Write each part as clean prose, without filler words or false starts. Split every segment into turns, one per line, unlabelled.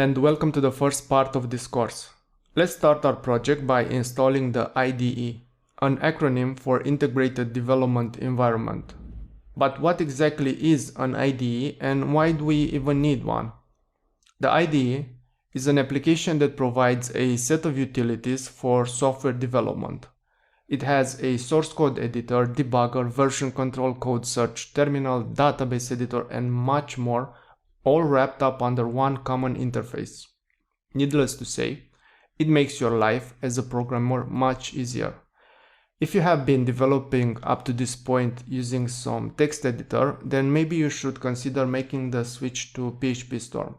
And welcome to the first part of this course. Let's start our project by installing the IDE, an acronym for Integrated Development Environment. But what exactly is an IDE and why do we even need one? The IDE is an application that provides a set of utilities for software development. It has a source code editor, debugger, version control, code search, terminal, database editor, and much more, all wrapped up under one common interface. Needless to say, it makes your life as a programmer much easier. If you have been developing up to this point using some text editor, then maybe you should consider making the switch to PHP Storm.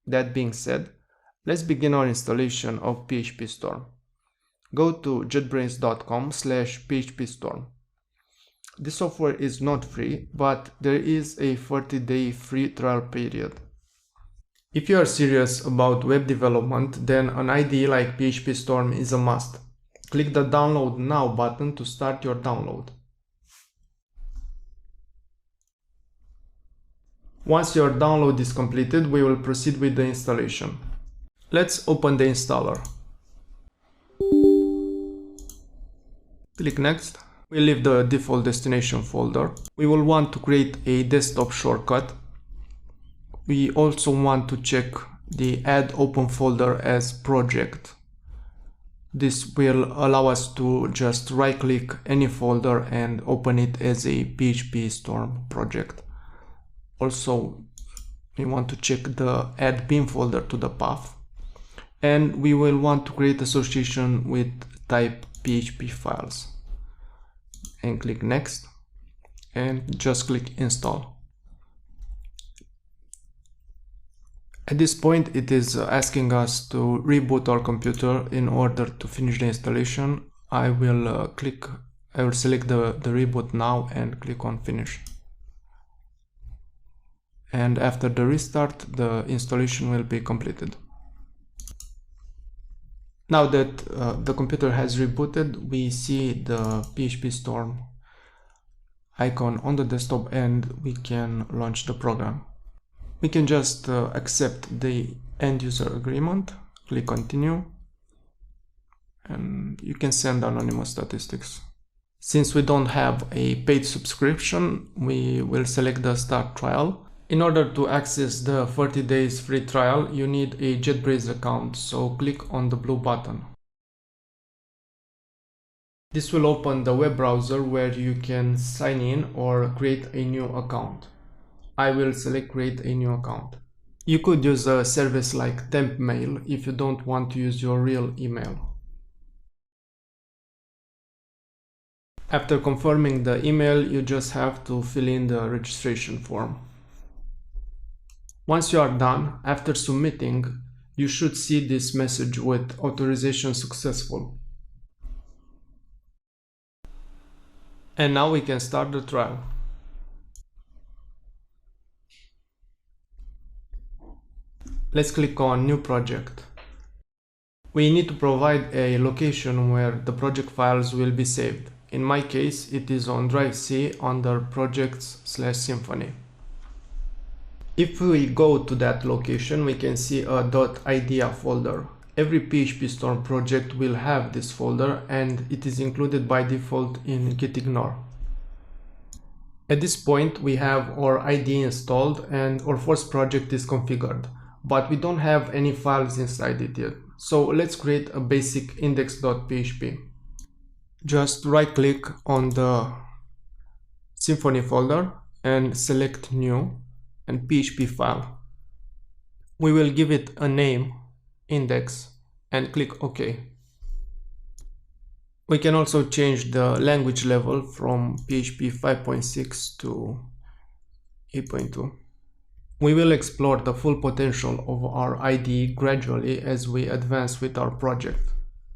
That being said, let's begin our installation of PHP Storm. Go to jetbrains.com/PHP Storm. This software is not free, but there is a 30-day free trial period. If you are serious about web development, then an IDE like PHP Storm is a must. Click the Download Now button to start your download. Once your download is completed, we will proceed with the installation. Let's open the installer. Click Next. We leave the default destination folder. We will want to create a desktop shortcut. We also want to check the Add Open Folder as Project. This will allow us to just right-click any folder and open it as a PHP Storm project. Also, we want to check the Add Bin folder to the path. And we will want to create association with type PHP files. And click Next and just click Install. At this point it is asking us to reboot our computer in order to finish the installation. I will select the reboot now and click on Finish. And after the restart, the installation will be completed. Now that the computer has rebooted, we see the PHP Storm icon on the desktop and we can launch the program. We can just accept the end user agreement, click Continue, and you can send anonymous statistics. Since we don't have a paid subscription, we will select the Start Trial. In order to access the 30 days free trial, you need a JetBrains account, so click on the blue button. This will open the web browser where you can sign in or create a new account. I will select Create a New Account. You could use a service like Temp Mail if you don't want to use your real email. After confirming the email, you just have to fill in the registration form. Once you are done, after submitting, you should see this message with authorization successful. And now we can start the trial. Let's click on New Project. We need to provide a location where the project files will be saved. In my case, it is on Drive C under Projects/Symfony. If we go to that location, we can see a .idea folder. Every PHP Storm project will have this folder and it is included by default in gitignore. At this point, we have our IDE installed and our first project is configured, but we don't have any files inside it yet. So let's create a basic index.php. Just right-click on the Symfony folder and select New and PHP file. We will give it a name, index, and click OK. We can also change the language level from PHP 5.6 to 8.2. We will explore the full potential of our IDE gradually as we advance with our project.